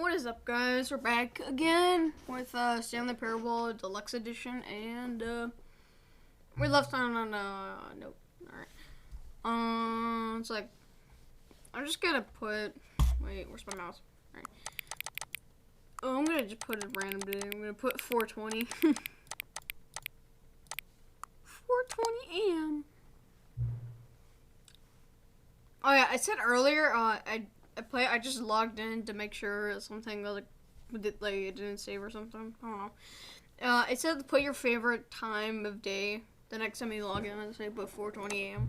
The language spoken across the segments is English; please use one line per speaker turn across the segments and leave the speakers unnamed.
What is up, guys? We're back again with Stanley Parable Deluxe Edition, and we left on a note. Alright. It's like, I'm just gonna put, wait, where's my mouse? Alright. Oh, I'm gonna just put a random day. I'm gonna put 4:20. 4:20 a.m. Oh yeah, I said earlier, I just logged in to make sure something like it didn't save or something. I don't know. It said to put your favorite time of day the next time you log in, and say put 4:20 a.m.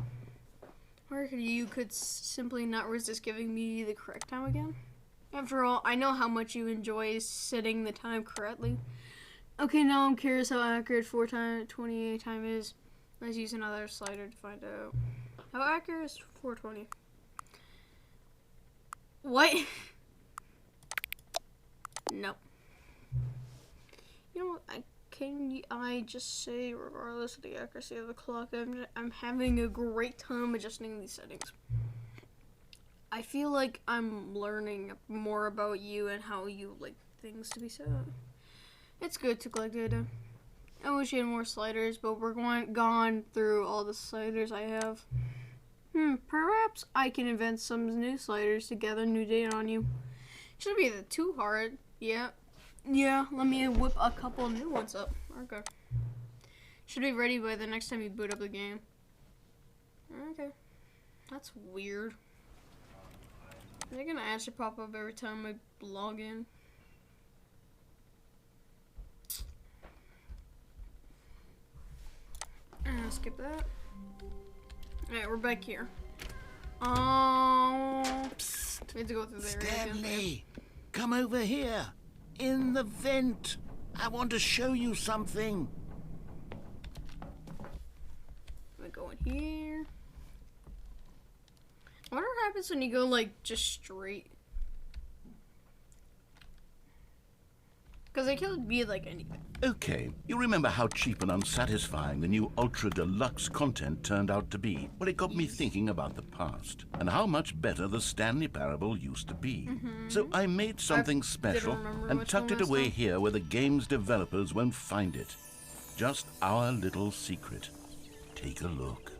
Or you could simply not resist giving me the correct time again. After all, I know how much you setting the time correctly. Okay, now I'm curious how accurate 4:20 time is. Let's use another slider to find out. How accurate is 4:20? What? No. You know what? I just say, regardless of the accuracy of the clock, I'm having a great time adjusting these settings. I feel like I'm learning more about you and how you like things to be set up. It's good to collect data. I wish you had more sliders, but we're gone through all the sliders I have. Perhaps I can invent some new sliders to gather new data on you. Shouldn't be too hard. Yeah, let me whip a couple new ones up. Okay. Should be ready by the next time you boot up the game. Okay. That's weird. They're gonna actually pop up every time I log in. Skip that. Alright, we're back here. Psst. We have to go through there.
Stanley, come over here. In the vent. I want to show you something.
We go in here. I wonder what happens when you go like just straight. Because it could be like anything.
Okay, you remember how cheap and unsatisfying the new Ultra Deluxe content turned out to be? Well, it got me thinking about the past and how much better the Stanley Parable used to be. So I made something special and tucked it away here where the game's developers won't find it. Just our little secret. Take a look.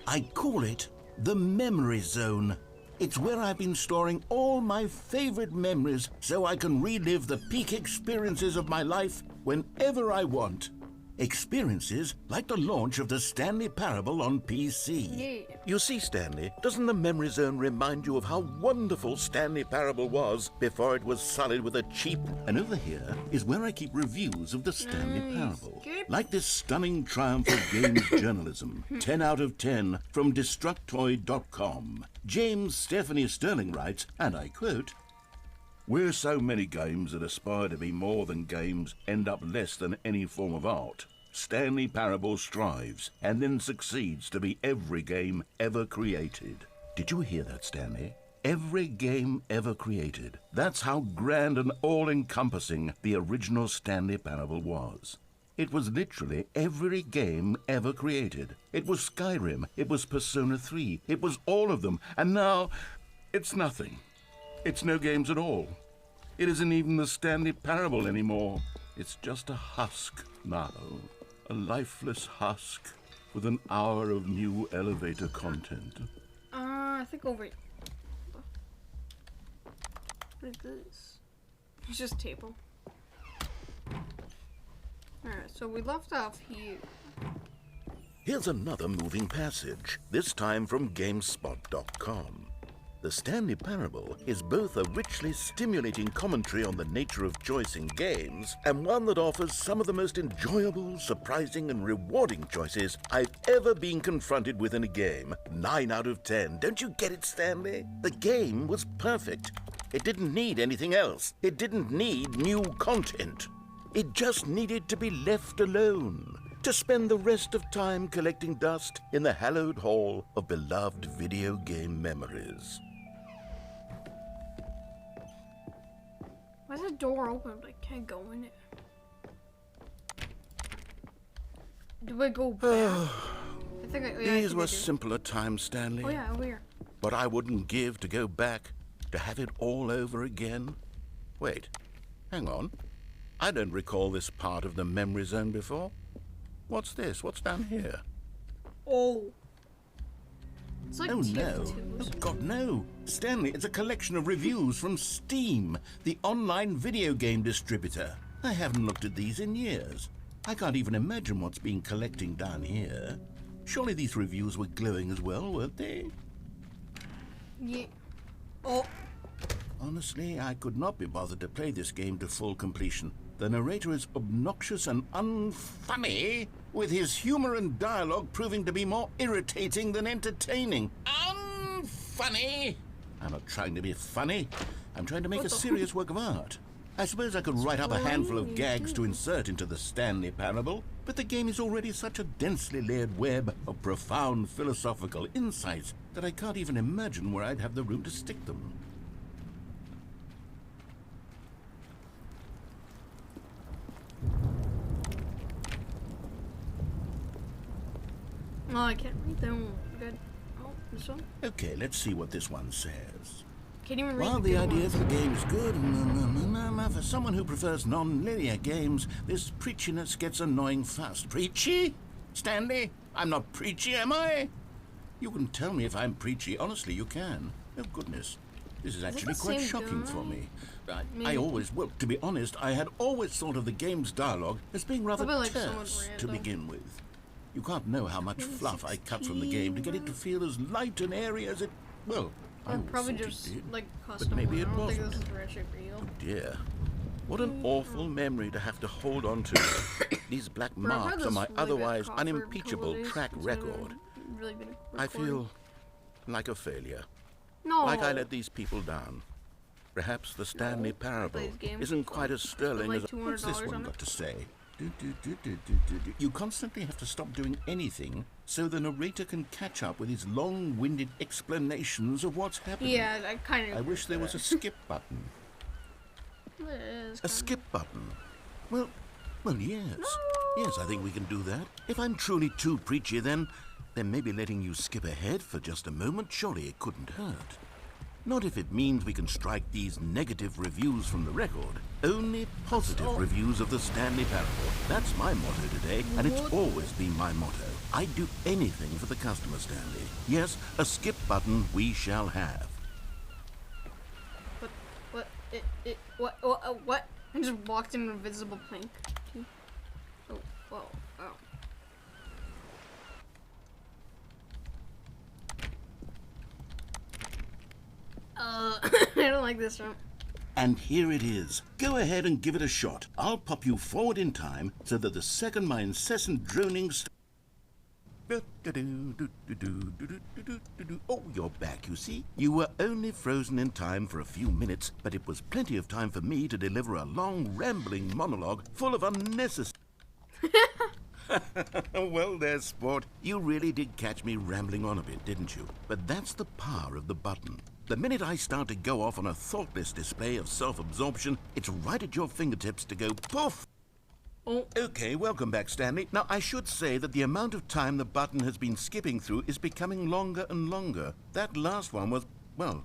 I call it the Memory Zone. It's where I've been storing all my favorite memories so I can relive the peak experiences of my life whenever I want. Experiences like the launch of the Stanley Parable on PC.
Yeah.
You see, Stanley, doesn't the Memory Zone remind you of how wonderful Stanley Parable was before it was sullied with a cheap... And over here is where I keep reviews of the Stanley Parable. Like this stunning triumph of games journalism. 10 out of 10 from Destructoid.com. James Stephanie Sterling writes, and I quote, "Where so many games that aspire to be more than games end up less than any form of art, Stanley Parable strives and then succeeds to be every game ever created." Did you hear that, Stanley? Every game ever created. That's how grand and all-encompassing the original Stanley Parable was. It was literally every game ever created. It was Skyrim, it was Persona 3, it was all of them, and now it's nothing. It's no games at all. It isn't even the Stanley Parable anymore. It's just a husk now. A lifeless husk with an hour of new elevator content.
I think over here. What is this? It's just a table. Alright, so we left off here.
Here's another moving passage, this time from GameSpot.com. The Stanley Parable is both a richly stimulating commentary on the nature of choice in games and one that offers some of the most enjoyable, surprising, and rewarding choices I've ever been confronted with in a game. 9 out of 10. Don't you get it, Stanley? The game was perfect. It didn't need anything else. It didn't need new content. It just needed to be left alone, to spend the rest of time collecting dust in the hallowed hall of beloved video game memories.
Why is the door open? I can't go in it. Do I go back? I think
These were simpler times, Stanley.
Oh yeah, over here.
But I wouldn't give to go back, to have it all over again. Wait, hang on. I don't recall this part of the memory zone before. What's this? What's down here?
Oh. It's like
Oh no.
TF2.
Oh God, no. Stanley, it's a collection of reviews from Steam, the online video game distributor. I haven't looked at these in years. I can't even imagine what's been collecting down here. Surely these reviews were glowing as well, weren't they?
Yeah. Oh.
Honestly, I could not be bothered to play this game to full completion. The narrator is obnoxious and unfunny, with his humor and dialogue proving to be more irritating than entertaining. Unfunny! I'm not trying to be funny. I'm trying to make a serious work of art. I suppose I could write up a handful of gags to insert into the Stanley Parable, but the game is already such a densely layered web of profound philosophical insights that I can't even imagine where I'd have the room to stick them.
Oh, I can't read them. Good. Oh, this one?
Okay, let's see what this one says.
Can't even read
While the idea of the game is good, for someone who prefers non-linear games, this preachiness gets annoying fast. Preachy? Stanley? I'm not preachy, am I? You can tell me if I'm preachy. Honestly, you can. Oh, goodness. This is actually quite shocking for me. I always, well, to be honest, I had always thought of the game's dialogue as being rather terse to begin with. You can't know how much fluff I cut from the game to get it to feel as light and airy as it, well, I
probably just like custom.
But maybe it
I don't
wasn't.
think this is actually real.
Oh dear. What an awful memory to have to hold on to. These black marks on my otherwise unimpeachable track record.
Really been
I feel like a failure.
no.
Like I let these people down. Perhaps the Stanley Parable isn't quite as sterling
like
as... What's this
$200
one
on
got to say? You constantly have to stop doing anything so the narrator can catch up with his long-winded explanations of what's happening.
Yeah, I kind of.
I wish there was a skip button. A skip button? Well, yes.
No.
Yes, I think we can do that. If I'm truly too preachy, then maybe letting you skip ahead for just a moment, surely it couldn't hurt. Not if it means we can strike these negative reviews from the record. Only positive reviews of the Stanley Parable. That's my motto today, and it's always been my motto. I'd do anything for the customer, Stanley. Yes, a skip button we shall have.
What? I just walked in an invisible plank. Oh, whoa, oh. I don't like this one.
And here it is. Go ahead and give it a shot. I'll pop you forward in time so that the second my incessant droning... Oh, you're back, you see? You were only frozen in time for a few minutes, but it was plenty of time for me to deliver a long, rambling monologue full of unnecessary... Well, there's sport. You really did catch me rambling on a bit, didn't you? But that's the power of the button. The minute I start to go off on a thoughtless display of self-absorption, it's right at your fingertips to go poof!
Oh.
Okay, welcome back, Stanley. Now, I should say that the amount of time the button has been skipping through is becoming longer and longer. That last one was, well,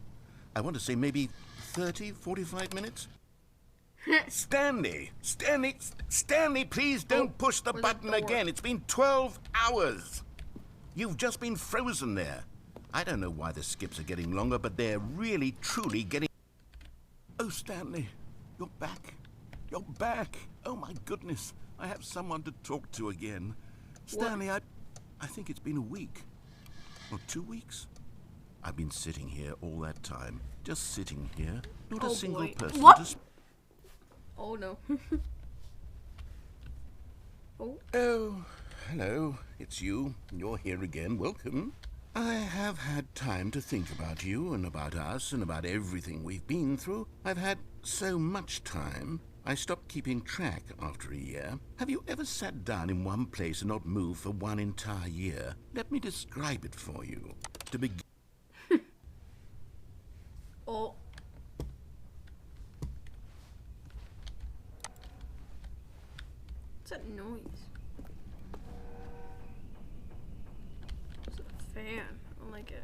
I want to say maybe 30, 45 minutes? Stanley, please don't push the button again. It's been 12 hours. You've just been frozen there. I don't know why the skips are getting longer, but they're really, truly getting... Oh, Stanley, you're back. You're back. Oh, my goodness. I have someone to talk to again. Stanley, I think it's been a week. Or 2 weeks. I've been sitting here all that time. Just sitting here. Not a single person to...
Oh, no.
Oh, hello. It's you. You're here again. Welcome. I have had time to think about you and about us and about everything we've been through. I've had so much time. I stopped keeping track after a year. Have you ever sat down in one place and not moved for one entire year? Let me describe it for you. To begin...
Oh. What's that noise? It's a fan. I don't like it.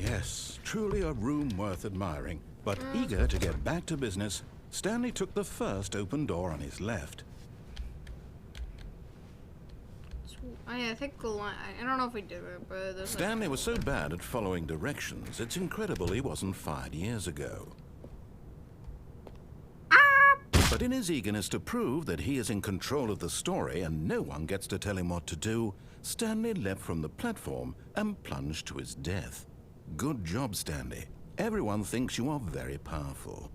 Yes, truly a room worth admiring. But eager to get back to business, Stanley took the first open door on his left.
I think the line, I don't know if we did it, but there's
Stanley was so bad at following directions, it's incredible he wasn't fired years ago. But in his eagerness to prove that he is in control of the story and no one gets to tell him what to do, Stanley leapt from the platform and plunged to his death. Good job, Stanley. Everyone thinks you are very powerful.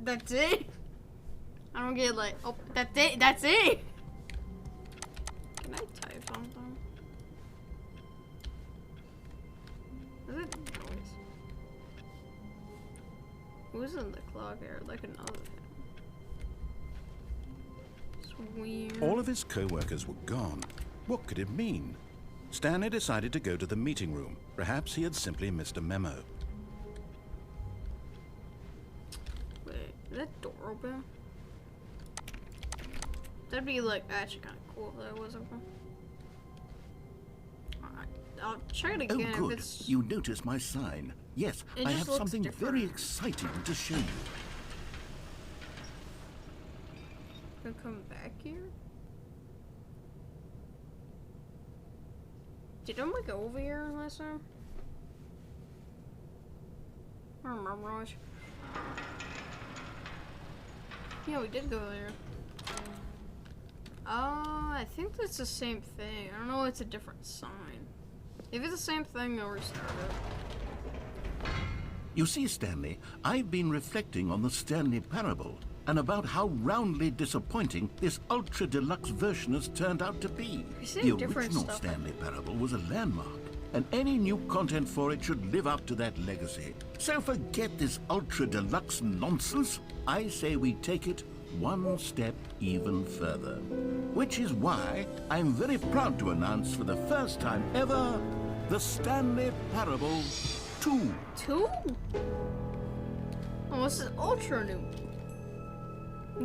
That's it? I don't get like, oh, that's it? Can I type something? Is it noise? Who's in the clock here? Like another thing. It's weird.
All of his co-workers were gone. What could it mean? Stanley decided to go to the meeting room. Perhaps he had simply missed a memo.
Wait, is that door open? That'd be like actually kind of cool if that was open. I'll try it again.
Oh, good.
If it's...
You noticed my sign. Yes,
It
I
just
have
looks
something
different.
very exciting to show you.
Gonna come back here? Didn't we go over here last time? I don't remember much. Yeah, we did go there. I think that's the same thing. I don't know, it's a different sign. If it's the same thing, I'll restart it.
You see, Stanley, I've been reflecting on the Stanley Parable and about how roundly disappointing this ultra deluxe version has turned out to be.
You're saying
The
different
original
stuff.
Stanley Parable was a landmark, and any new content for it should live up to that legacy. So forget this ultra deluxe nonsense. I say we take it one step even further. Which is why I'm very proud to announce for the first time ever, the Stanley Parable 2.
2? Oh, this is ultra new.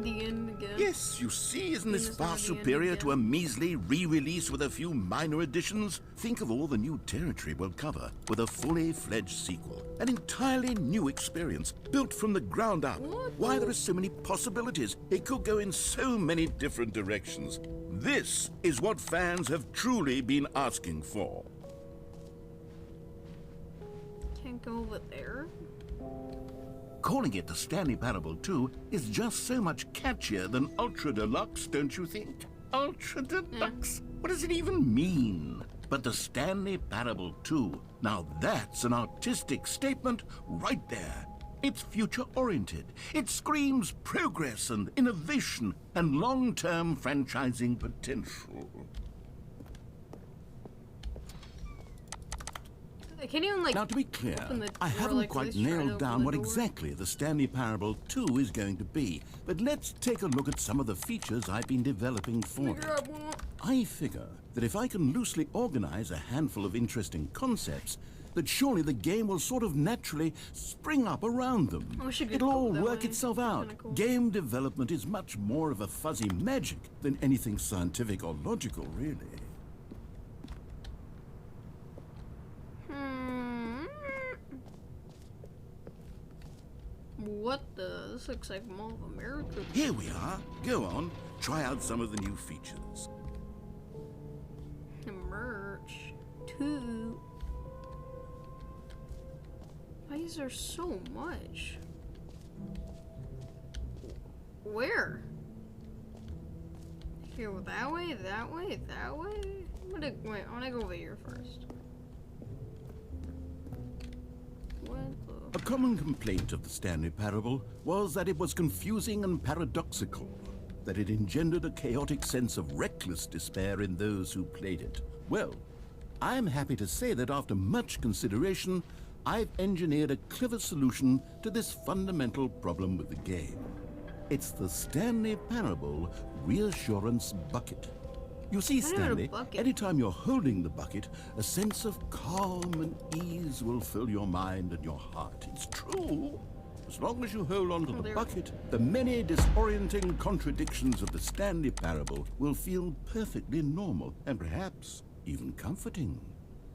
The end again.
Yes, you see, isn't this
It's
far
not the end
superior
again.
to a measly re-release with a few minor additions? Think of all the new territory we'll cover with a fully fledged sequel. An entirely new experience, built from the ground up.
What?
Why, there are so many possibilities. It could go in so many different directions. This is what fans have truly been asking for.
Can't go over there.
Calling it the Stanley Parable 2 is just so much catchier than Ultra Deluxe, don't you think? Ultra Deluxe? What does it even mean? But the Stanley Parable 2, now that's an artistic statement right there. It's future-oriented. It screams progress and innovation and long-term franchising potential.
I can't even like.
Now, to be clear,
open the
I
door,
haven't
like,
quite
let's try to
nailed
open
down
the
what
door.
exactly the Stanley Parable 2 is going to be, but let's take a look at some of the features I've been developing for it.
Grab one.
I figure that if I can loosely organize a handful of interesting concepts, that surely the game will sort of naturally spring up around them.
Oh, we should get
It'll all
cool that
work
way.
itself
That's
out.
kinda cool.
Game development is much more of a fuzzy magic than anything scientific or logical, really.
What the? This looks like Mall of America.
Here we are. Go on, try out some of the new features.
Merch. 2. Why is there so much? Where? Here, that way, that way, that way? Wait, I wanna go over here first. What the?
A common complaint of the Stanley Parable was that it was confusing and paradoxical, that it engendered a chaotic sense of reckless despair in those who played it. Well, I'm happy to say that after much consideration, I've engineered a clever solution to this fundamental problem with the game. It's the Stanley Parable Reassurance Bucket. You see,
I don't know
Stanley,
a bucket.
anytime you're holding the bucket, a sense of calm and ease will fill your mind and your heart. It's true. As long as you hold on to the
there-
bucket, the many disorienting contradictions of the Stanley Parable will feel perfectly normal and perhaps even comforting.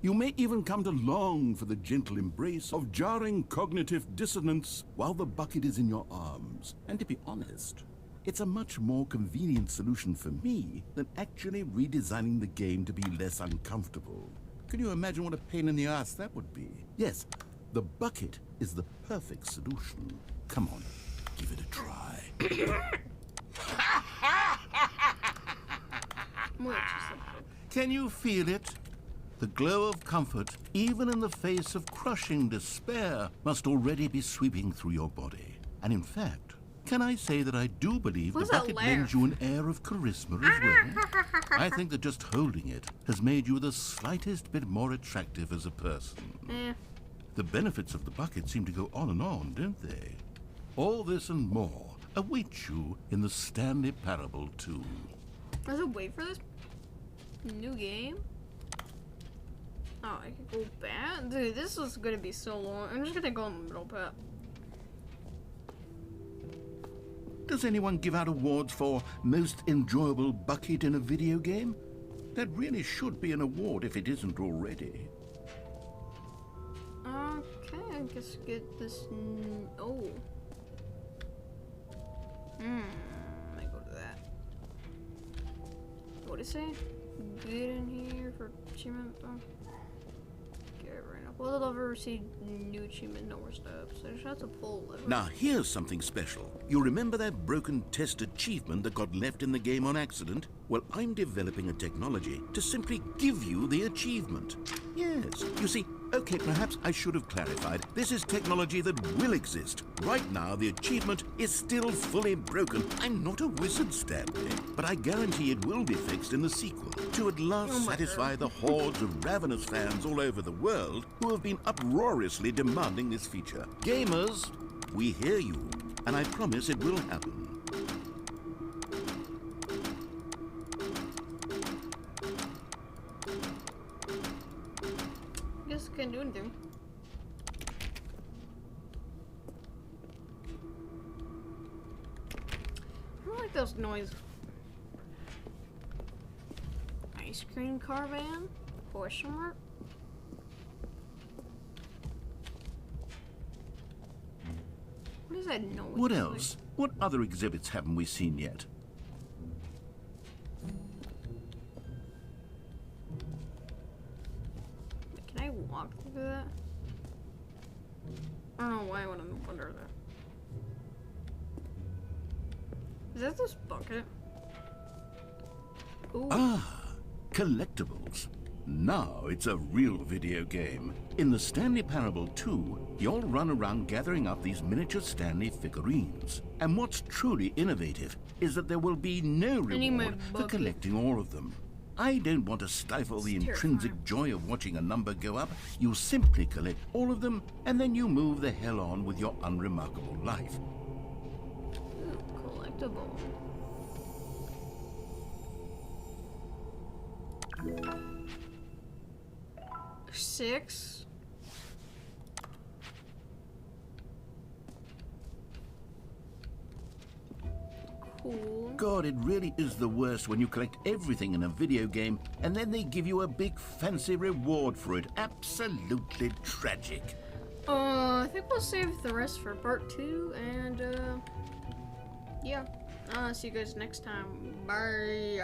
You may even come to long for the gentle embrace of jarring cognitive dissonance while the bucket is in your arms. And to be honest, it's a much more convenient solution for me than actually redesigning the game to be less uncomfortable. Can you imagine what a pain in the ass that would be? Yes, the bucket is the perfect solution. Come on, give it a try. Can you feel it? The glow of comfort, even in the face of crushing despair, must already be sweeping through your body. And in fact, can I say that I do believe the bucket lends you an air of charisma as well? I think that just holding it has made you the slightest bit more attractive as a person. The benefits of the bucket seem to go on and on, don't they? All this and more await you in the Stanley Parable 2.
Does it wait for this? New game? Oh, I can go back? Dude, this is gonna be so long. I'm just gonna go in the middle path.
Does anyone give out awards for most enjoyable bucket in a video game? That really should be an award if it isn't already.
Okay, I guess get this. Oh. I go to that. What did it say? Get in here for achievement. Get right now. Will it ever receive new achievement? No more steps. I just have to pull a lever.
Now here's something special. You remember that broken test achievement that got left in the game on accident? Well, I'm developing a technology to simply give you the achievement. Yes, you see, okay, perhaps I should have clarified. This is technology that will exist. Right now, the achievement is still fully broken. I'm not a wizard, Stanley, but I guarantee it will be fixed in the sequel to at last satisfy the hordes of ravenous fans all over the world who have been uproariously demanding this feature. Gamers, we hear you, and I promise it will happen.
Can't do anything. I don't like those noises. Ice cream car van? Question mark? What is that noise?
What else? What other exhibits haven't we seen yet?
Can I walk through that? I don't know why I want to wonder that. Is that this bucket? Ooh.
Ah, collectibles. Now it's a real video game. In the Stanley Parable 2, you'll run around gathering up these miniature Stanley figurines. And what's truly innovative is that there will be no reward for collecting all of them. I don't want to stifle the intrinsic joy of watching a number go up. You simply collect all of them, and then you move the hell on with your unremarkable life.
Ooh, collectible. Six. Cool.
God, it really is the worst when you collect everything in a video game and then they give you a big fancy reward for it. Absolutely tragic.
I think we'll save the rest for part 2, and yeah. See you guys next time. Bye.